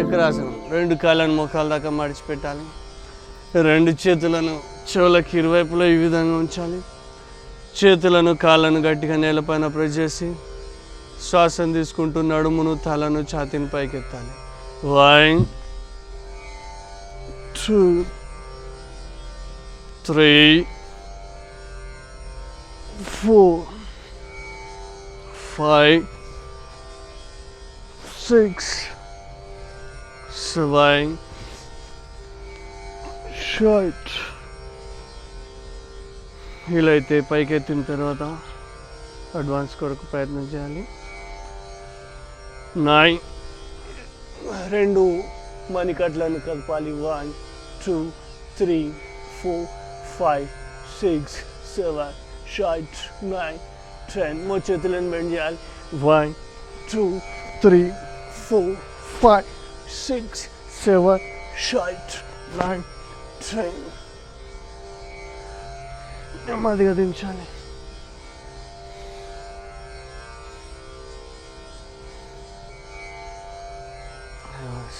చక్రాసనం. 2 కాళ్ళను మోకాల దాకా మడిచిపెట్టాలి. 2 చేతులను చెవులకి ఇరువైపులా ఈ విధంగా ఉంచాలి. చేతులను కాళ్ళను గట్టిగా నేలపైన ప్రెస్ చేసి శ్వాసను తీసుకుంటూ నడుమును తలను ఛాతీని పైకెత్తాలి. 1 2 3 4 5 6 7 8. ఇలా అయితే పైకెత్తిన తర్వాత అడ్వాన్స్ కొరకు ప్రయత్నం చేయాలి. 9. 2 మణికట్లను కలపాలి. 1 2 3 4 5 6 7 8 9 10. మోచేతులను బెండ్ చేయాలి. 1 2 3 4 5 6 7 8 9 10. నెమ్మదిగా దించాలి. Yes.